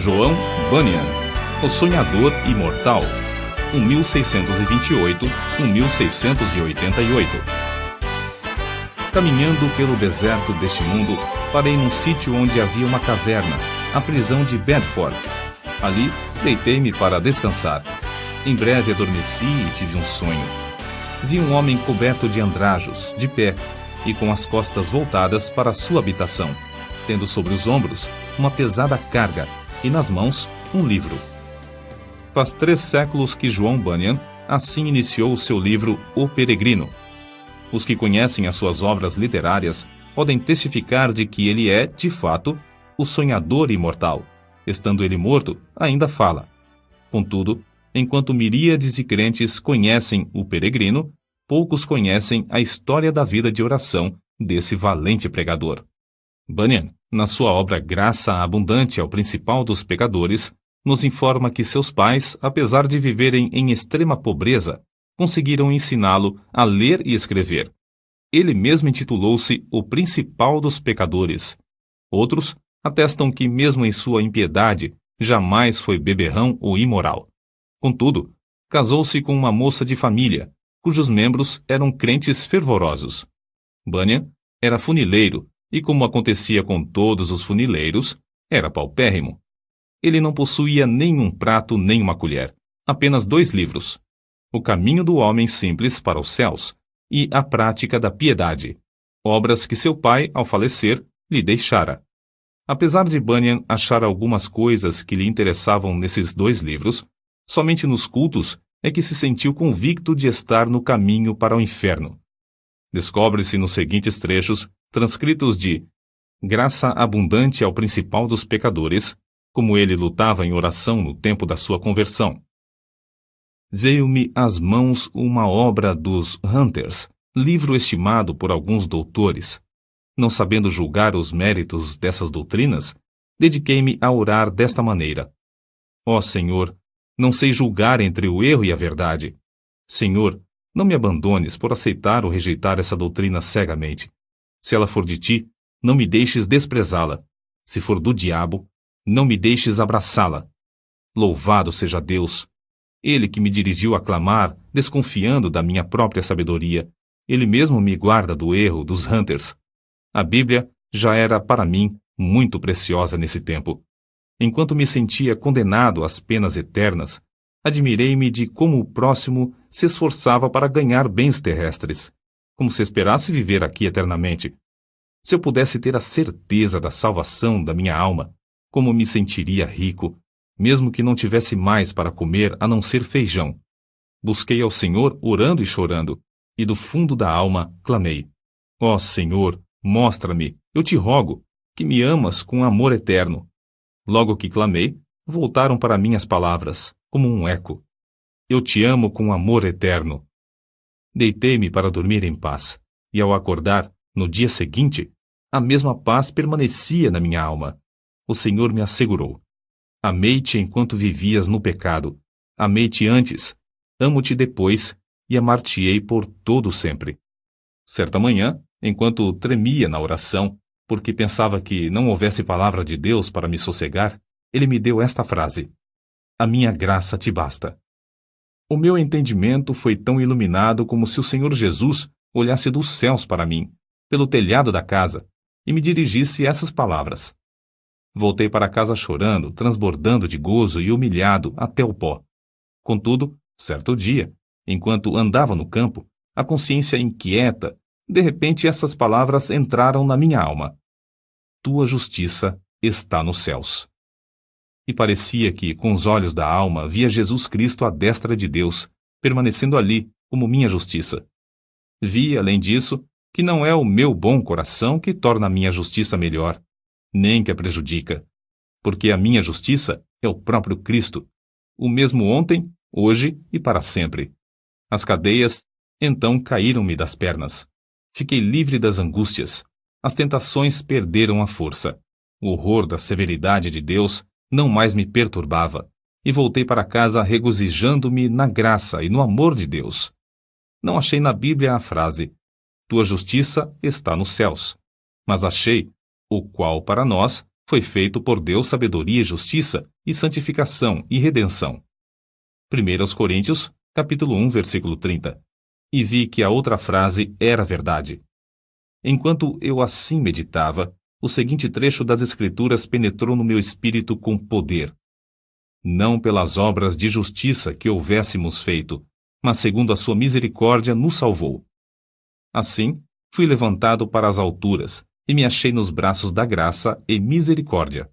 João Bunyan, O Sonhador Imortal, 1628-1688. Caminhando pelo deserto deste mundo, parei num sítio onde havia uma caverna, a prisão de Bedford. Ali, deitei-me para descansar. Em breve adormeci e tive um sonho. Vi um homem coberto de andrajos, de pé, e com as costas voltadas para sua habitação, tendo sobre os ombros uma pesada carga, e nas mãos um livro. Faz 3 séculos que João Bunyan assim iniciou o seu livro O Peregrino. Os que conhecem as suas obras literárias podem testificar de que ele é, de fato, o sonhador imortal. Estando ele morto, ainda fala. Contudo, enquanto miríades de crentes conhecem o Peregrino, poucos conhecem a história da vida de oração desse valente pregador. Bunyan, na sua obra Graça Abundante ao Principal dos Pecadores, nos informa que seus pais, apesar de viverem em extrema pobreza, conseguiram ensiná-lo a ler e escrever. Ele mesmo intitulou-se o Principal dos Pecadores. Outros atestam que, mesmo em sua impiedade, jamais foi beberrão ou imoral. Contudo, casou-se com uma moça de família, cujos membros eram crentes fervorosos. Bunyan era funileiro e, como acontecia com todos os funileiros, era paupérrimo. Ele não possuía nenhum prato nem uma colher, apenas 2 livros: O Caminho do Homem Simples para os Céus e A Prática da Piedade, obras que seu pai, ao falecer, lhe deixara. Apesar de Bunyan achar algumas coisas que lhe interessavam nesses 2 livros, somente nos cultos é que se sentiu convicto de estar no caminho para o inferno. Descobre-se nos seguintes trechos, transcritos de Graça Abundante ao Principal dos Pecadores, como ele lutava em oração no tempo da sua conversão. Veio-me às mãos uma obra dos Hunters, livro estimado por alguns doutores. Não sabendo julgar os méritos dessas doutrinas, dediquei-me a orar desta maneira: Ó Senhor, não sei julgar entre o erro e a verdade. Senhor, não me abandones por aceitar ou rejeitar essa doutrina cegamente. Se ela for de ti, não me deixes desprezá-la. Se for do diabo, não me deixes abraçá-la. Louvado seja Deus! Ele que me dirigiu a clamar, desconfiando da minha própria sabedoria, ele mesmo me guarda do erro dos Hunters. A Bíblia já era para mim muito preciosa nesse tempo. Enquanto me sentia condenado às penas eternas, admirei-me de como o próximo se esforçava para ganhar bens terrestres, como se esperasse viver aqui eternamente. Se eu pudesse ter a certeza da salvação da minha alma, como me sentiria rico, mesmo que não tivesse mais para comer a não ser feijão. Busquei ao Senhor orando e chorando, e do fundo da alma clamei: Ó Senhor, mostra-me, eu te rogo, que me amas com amor eterno. Logo que clamei, voltaram para mim as palavras, como um eco: Eu te amo com amor eterno. Deitei-me para dormir em paz, e ao acordar, no dia seguinte, a mesma paz permanecia na minha alma. O Senhor me assegurou: Amei-te enquanto vivias no pecado. Amei-te antes, amo-te depois, e amar-te-ei por todo sempre. Certa manhã, enquanto tremia na oração, porque pensava que não houvesse palavra de Deus para me sossegar, ele me deu esta frase: A minha graça te basta. O meu entendimento foi tão iluminado como se o Senhor Jesus olhasse dos céus para mim, pelo telhado da casa, e me dirigisse essas palavras. Voltei para casa chorando, transbordando de gozo e humilhado até o pó. Contudo, certo dia, enquanto andava no campo, a consciência inquieta, de repente essas palavras entraram na minha alma: Tua justiça está nos céus. E parecia que, com os olhos da alma, via Jesus Cristo à destra de Deus, permanecendo ali como minha justiça. Vi, além disso, que não é o meu bom coração que torna a minha justiça melhor, nem que a prejudica, porque a minha justiça é o próprio Cristo, o mesmo ontem, hoje e para sempre. As cadeias, então, caíram-me das pernas. Fiquei livre das angústias. As tentações perderam a força. O horror da severidade de Deus não mais me perturbava, e voltei para casa regozijando-me na graça e no amor de Deus. Não achei na Bíblia a frase: Tua justiça está nos céus, mas achei o qual para nós foi feito por Deus sabedoria e justiça, e santificação e redenção. 1 Coríntios, capítulo 1, versículo 30. E vi que a outra frase era verdade. Enquanto eu assim meditava, o seguinte trecho das Escrituras penetrou no meu espírito com poder. Não pelas obras de justiça que houvéssemos feito, mas segundo a sua misericórdia nos salvou. Assim, fui levantado para as alturas, e me achei nos braços da graça e misericórdia.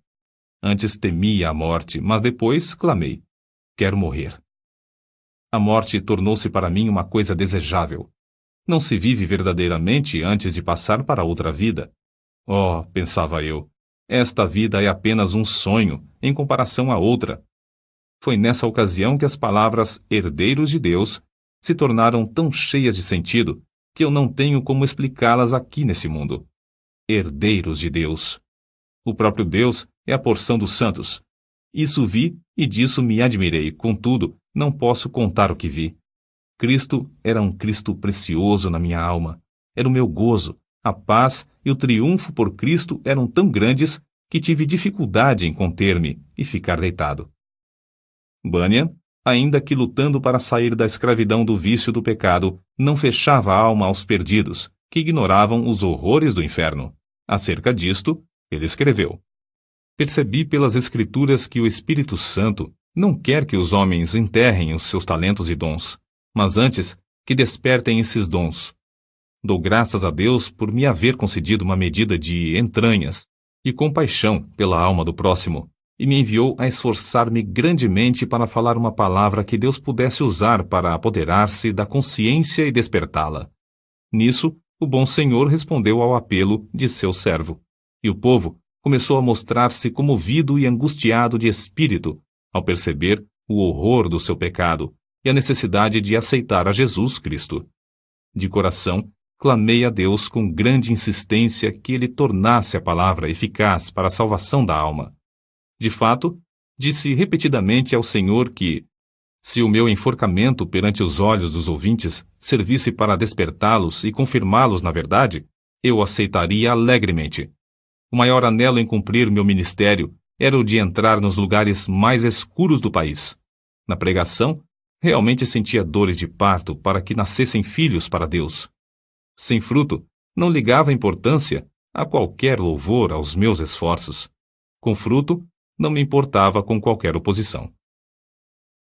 Antes temia a morte, mas depois clamei: quero morrer. A morte tornou-se para mim uma coisa desejável. Não se vive verdadeiramente antes de passar para outra vida. Oh, pensava eu, esta vida é apenas um sonho em comparação à outra. Foi nessa ocasião que as palavras herdeiros de Deus se tornaram tão cheias de sentido que eu não tenho como explicá-las aqui nesse mundo. Herdeiros de Deus. O próprio Deus é a porção dos santos. Isso vi e disso me admirei, contudo, não posso contar o que vi. Cristo era um Cristo precioso na minha alma. Era o meu gozo, a paz e o triunfo por Cristo eram tão grandes que tive dificuldade em conter-me e ficar deitado. Bunyan, ainda que lutando para sair da escravidão do vício do pecado, não fechava a alma aos perdidos, que ignoravam os horrores do inferno. Acerca disto, ele escreveu: percebi pelas Escrituras que o Espírito Santo não quer que os homens enterrem os seus talentos e dons, mas antes que despertem esses dons. Dou graças a Deus por me haver concedido uma medida de entranhas e compaixão pela alma do próximo, e me enviou a esforçar-me grandemente para falar uma palavra que Deus pudesse usar para apoderar-se da consciência e despertá-la. Nisso, o bom Senhor respondeu ao apelo de seu servo, e o povo começou a mostrar-se comovido e angustiado de espírito ao perceber o horror do seu pecado e a necessidade de aceitar a Jesus Cristo. De coração, clamei a Deus com grande insistência que ele tornasse a palavra eficaz para a salvação da alma. De fato, disse repetidamente ao Senhor que, se o meu enforcamento perante os olhos dos ouvintes servisse para despertá-los e confirmá-los na verdade, eu aceitaria alegremente. O maior anelo em cumprir meu ministério era o de entrar nos lugares mais escuros do país. Na pregação, realmente sentia dores de parto para que nascessem filhos para Deus. Sem fruto, não ligava importância a qualquer louvor aos meus esforços. Com fruto, não me importava com qualquer oposição.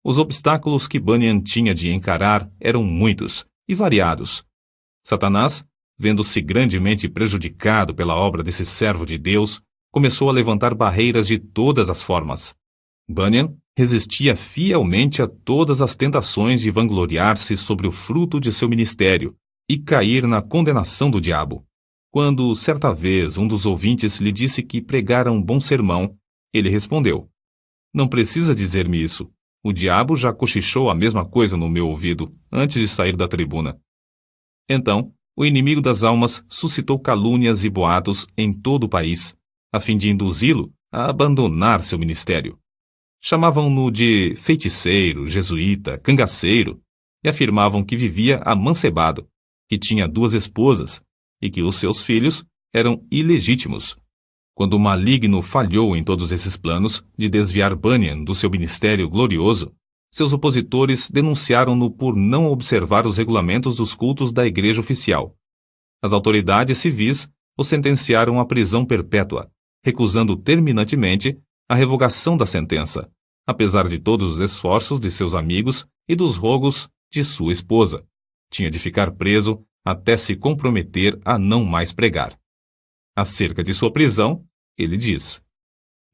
Os obstáculos que Bunyan tinha de encarar eram muitos e variados. Satanás, vendo-se grandemente prejudicado pela obra desse servo de Deus, começou a levantar barreiras de todas as formas. Bunyan resistia fielmente a todas as tentações de vangloriar-se sobre o fruto de seu ministério e cair na condenação do diabo. Quando, certa vez, um dos ouvintes lhe disse que pregara um bom sermão, ele respondeu: não precisa dizer-me isso. O diabo já cochichou a mesma coisa no meu ouvido, antes de sair da tribuna. Então, o inimigo das almas suscitou calúnias e boatos em todo o país, a fim de induzi-lo a abandonar seu ministério. Chamavam-no de feiticeiro, jesuíta, cangaceiro, e afirmavam que vivia amancebado, que tinha 2 esposas e que os seus filhos eram ilegítimos. Quando o maligno falhou em todos esses planos de desviar Bunyan do seu ministério glorioso, seus opositores denunciaram-no por não observar os regulamentos dos cultos da igreja oficial. As autoridades civis o sentenciaram à prisão perpétua, recusando terminantemente a revogação da sentença, apesar de todos os esforços de seus amigos e dos rogos de sua esposa. Tinha de ficar preso até se comprometer a não mais pregar. Acerca de sua prisão, ele diz: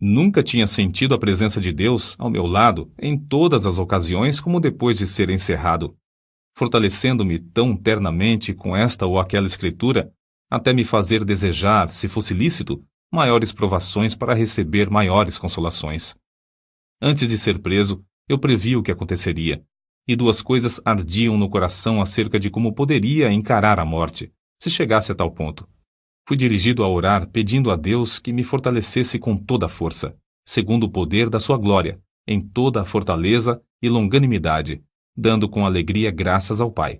nunca tinha sentido a presença de Deus ao meu lado em todas as ocasiões como depois de ser encerrado, fortalecendo-me tão ternamente com esta ou aquela escritura, até me fazer desejar, se fosse lícito, maiores provações para receber maiores consolações. Antes de ser preso, eu previ o que aconteceria, e 2 coisas ardiam no coração acerca de como poderia encarar a morte, se chegasse a tal ponto. Fui dirigido a orar pedindo a Deus que me fortalecesse com toda a força, segundo o poder da sua glória, em toda a fortaleza e longanimidade, dando com alegria graças ao Pai.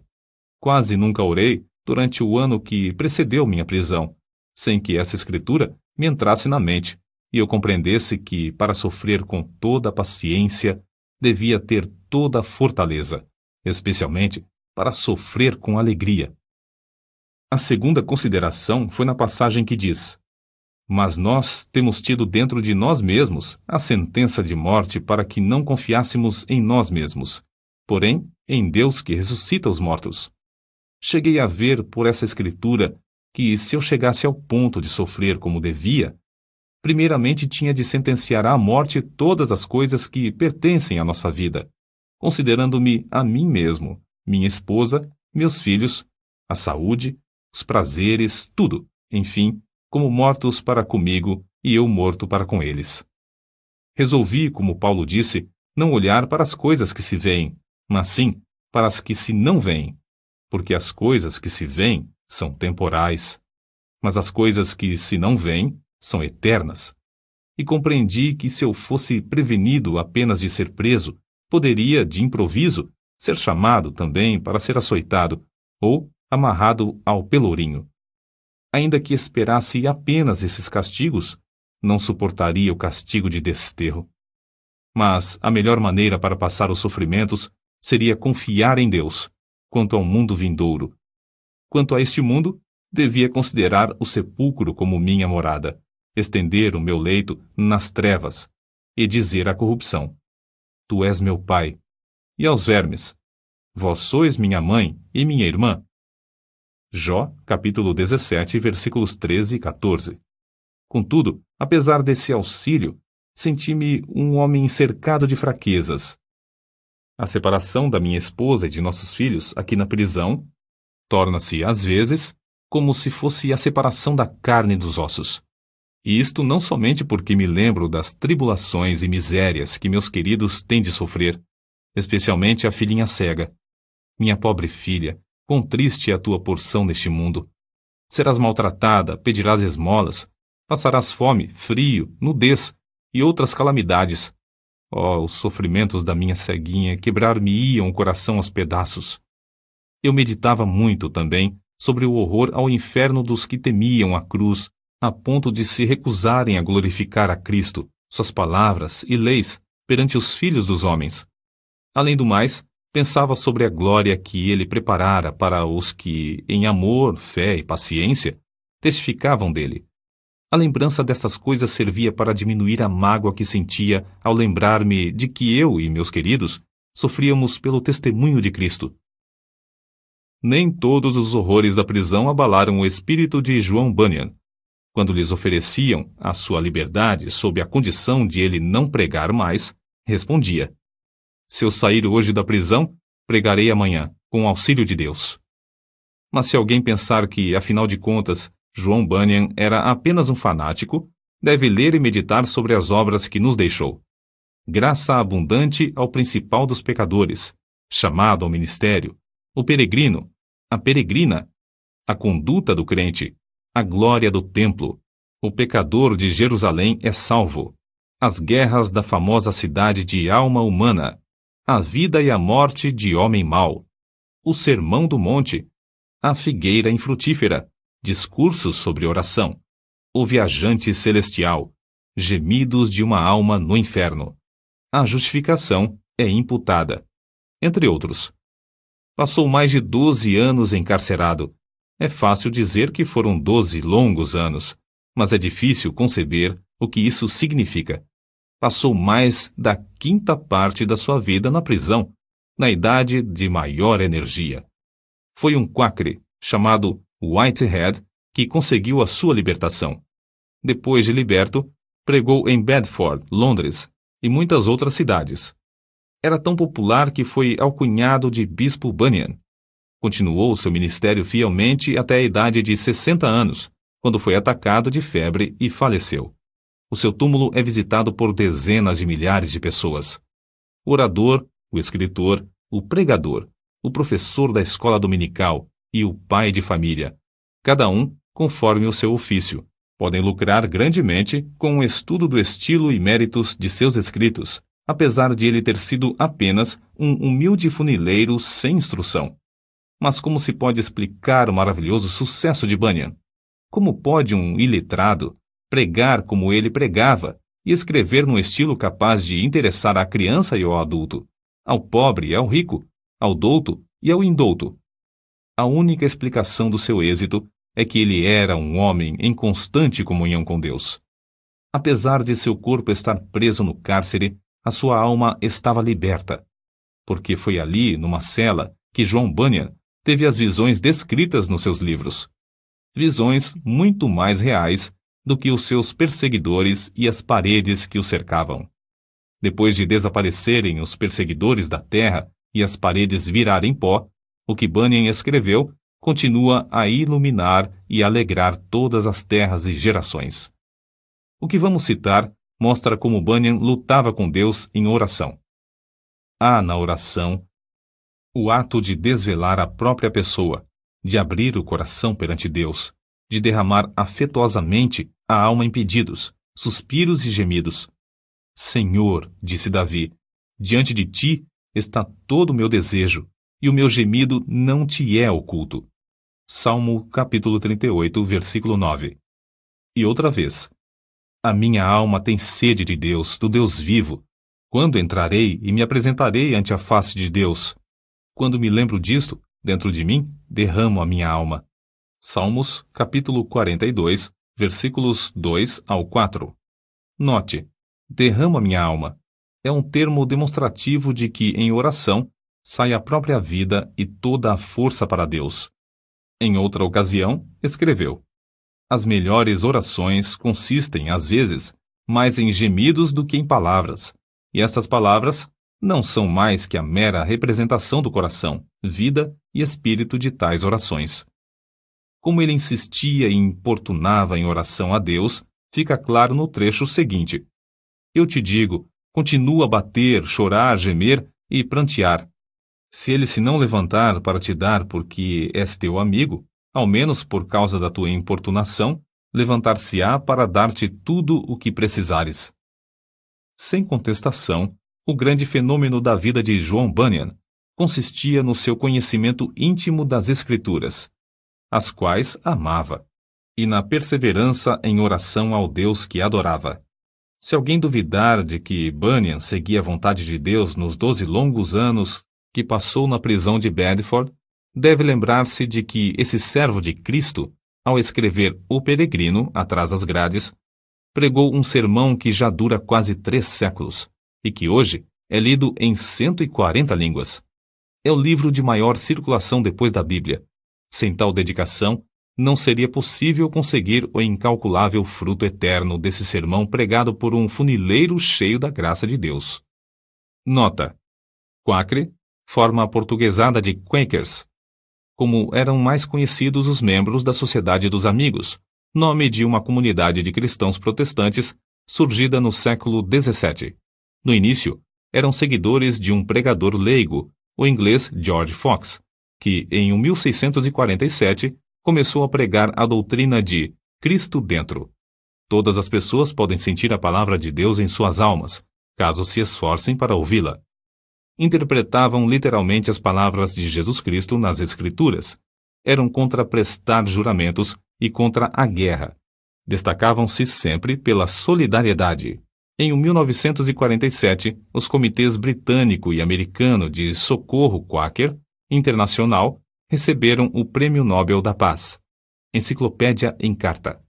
Quase nunca orei durante o ano que precedeu minha prisão, sem que essa escritura me entrasse na mente, e eu compreendesse que, para sofrer com toda a paciência, devia ter toda a fortaleza, especialmente para sofrer com alegria. A segunda consideração foi na passagem que diz: Mas nós temos tido dentro de nós mesmos a sentença de morte para que não confiássemos em nós mesmos, porém em Deus que ressuscita os mortos. Cheguei a ver por essa escritura que, se eu chegasse ao ponto de sofrer como devia, primeiramente tinha de sentenciar à morte todas as coisas que pertencem à nossa vida, considerando-me a mim mesmo, minha esposa, meus filhos, a saúde, os prazeres, tudo, enfim, como mortos para comigo e eu morto para com eles. Resolvi, como Paulo disse, não olhar para as coisas que se veem, mas sim para as que se não veem, porque as coisas que se veem são temporais, mas as coisas que se não veem são eternas. E compreendi que se eu fosse prevenido apenas de ser preso, poderia, de improviso, ser chamado também para ser açoitado ou amarrado ao pelourinho. Ainda que esperasse apenas esses castigos, não suportaria o castigo de desterro. Mas a melhor maneira para passar os sofrimentos seria confiar em Deus, quanto ao mundo vindouro. Quanto a este mundo, devia considerar o sepulcro como minha morada, estender o meu leito nas trevas e dizer à corrupção: Tu és meu pai, e aos vermes: Vós sois minha mãe e minha irmã. Jó, capítulo 17, versículos 13 e 14. Contudo, apesar desse auxílio, senti-me um homem cercado de fraquezas. A separação da minha esposa e de nossos filhos aqui na prisão torna-se, às vezes, como se fosse a separação da carne e dos ossos. E isto não somente porque me lembro das tribulações e misérias que meus queridos têm de sofrer, especialmente a filhinha cega. Minha pobre filha, quão triste é a tua porção neste mundo. Serás maltratada, pedirás esmolas, passarás fome, frio, nudez e outras calamidades. Oh, os sofrimentos da minha ceguinha quebrar-me-iam o coração aos pedaços. Eu meditava muito também sobre o horror ao inferno dos que temiam a cruz, a ponto de se recusarem a glorificar a Cristo, suas palavras e leis perante os filhos dos homens. Além do mais, pensava sobre a glória que ele preparara para os que, em amor, fé e paciência, testificavam dele. A lembrança destas coisas servia para diminuir a mágoa que sentia ao lembrar-me de que eu e meus queridos sofríamos pelo testemunho de Cristo. Nem todos os horrores da prisão abalaram o espírito de João Bunyan. Quando lhes ofereciam a sua liberdade sob a condição de ele não pregar mais, respondia: Se eu sair hoje da prisão, pregarei amanhã, com o auxílio de Deus. Mas se alguém pensar que, afinal de contas, João Bunyan era apenas um fanático, deve ler e meditar sobre as obras que nos deixou. Graça abundante ao principal dos pecadores, chamado ao ministério, o peregrino, a peregrina, a conduta do crente, a glória do templo, o pecador de Jerusalém é salvo, as guerras da famosa cidade de alma humana, a vida e a morte de homem mau, o sermão do monte, a figueira infrutífera, discursos sobre oração, o viajante celestial, gemidos de uma alma no inferno, a justificação é imputada, entre outros. Passou mais de 12 anos encarcerado. É fácil dizer que foram 12 longos anos, mas é difícil conceber o que isso significa. Passou mais da quinta parte da sua vida na prisão, na idade de maior energia. Foi um quacre, chamado Whitehead, que conseguiu a sua libertação. Depois de liberto, pregou em Bedford, Londres, e muitas outras cidades. Era tão popular que foi alcunhado de Bispo Bunyan. Continuou seu ministério fielmente até a idade de 60 anos, quando foi atacado de febre e faleceu. O seu túmulo é visitado por dezenas de milhares de pessoas. O orador, o escritor, o pregador, o professor da escola dominical e o pai de família, cada um conforme o seu ofício, podem lucrar grandemente com o estudo do estilo e méritos de seus escritos, apesar de ele ter sido apenas um humilde funileiro sem instrução. Mas como se pode explicar o maravilhoso sucesso de Bunyan? Como pode um iletrado, pregar como ele pregava e escrever num estilo capaz de interessar à criança e ao adulto, ao pobre e ao rico, ao douto e ao indouto. A única explicação do seu êxito é que ele era um homem em constante comunhão com Deus. Apesar de seu corpo estar preso no cárcere, a sua alma estava liberta, porque foi ali, numa cela, que John Bunyan teve as visões descritas nos seus livros. Visões muito mais reais do que os seus perseguidores e as paredes que o cercavam. Depois de desaparecerem os perseguidores da terra e as paredes virarem pó, o que Bunyan escreveu continua a iluminar e alegrar todas as terras e gerações. O que vamos citar mostra como Bunyan lutava com Deus em oração. Há na oração o ato de desvelar a própria pessoa, de abrir o coração perante Deus, de derramar afetuosamente a alma em pedidos, suspiros e gemidos. Senhor, disse Davi, diante de ti está todo o meu desejo, e o meu gemido não te é oculto. Salmo capítulo 38, versículo 9. E outra vez, a minha alma tem sede de Deus, do Deus vivo. Quando entrarei e me apresentarei ante a face de Deus? Quando me lembro disto, dentro de mim, derramo a minha alma. Salmos capítulo 42, versículos 2 ao 4. Note, derramo a minha alma. É um termo demonstrativo de que, em oração, sai a própria vida e toda a força para Deus. Em outra ocasião, escreveu: as melhores orações consistem, às vezes, mais em gemidos do que em palavras, e estas palavras não são mais que a mera representação do coração, vida e espírito de tais orações. Como ele insistia e importunava em oração a Deus, fica claro no trecho seguinte. Eu te digo, continua a bater, chorar, gemer e prantear. Se ele se não levantar para te dar porque és teu amigo, ao menos por causa da tua importunação, levantar-se-á para dar-te tudo o que precisares. Sem contestação, o grande fenômeno da vida de John Bunyan consistia no seu conhecimento íntimo das Escrituras, as quais amava, e na perseverança em oração ao Deus que adorava. Se alguém duvidar de que Bunyan seguia a vontade de Deus nos 12 longos anos que passou na prisão de Bedford, deve lembrar-se de que esse servo de Cristo, ao escrever O Peregrino, atrás das grades, pregou um sermão que já dura quase 3 séculos, e que hoje é lido em 140 línguas. É o livro de maior circulação depois da Bíblia. Sem tal dedicação, não seria possível conseguir o incalculável fruto eterno desse sermão pregado por um funileiro cheio da graça de Deus. Nota: Quakre, forma aportuguesada de Quakers, como eram mais conhecidos os membros da Sociedade dos Amigos, nome de uma comunidade de cristãos protestantes surgida no século XVII. No início, eram seguidores de um pregador leigo, o inglês George Fox, que, em 1647, começou a pregar a doutrina de Cristo dentro. Todas as pessoas podem sentir a palavra de Deus em suas almas, caso se esforcem para ouvi-la. Interpretavam literalmente as palavras de Jesus Cristo nas Escrituras. Eram contra prestar juramentos e contra a guerra. Destacavam-se sempre pela solidariedade. Em 1947, os comitês britânico e americano de socorro Quaker Internacional receberam o Prêmio Nobel da Paz. Enciclopédia em Carta.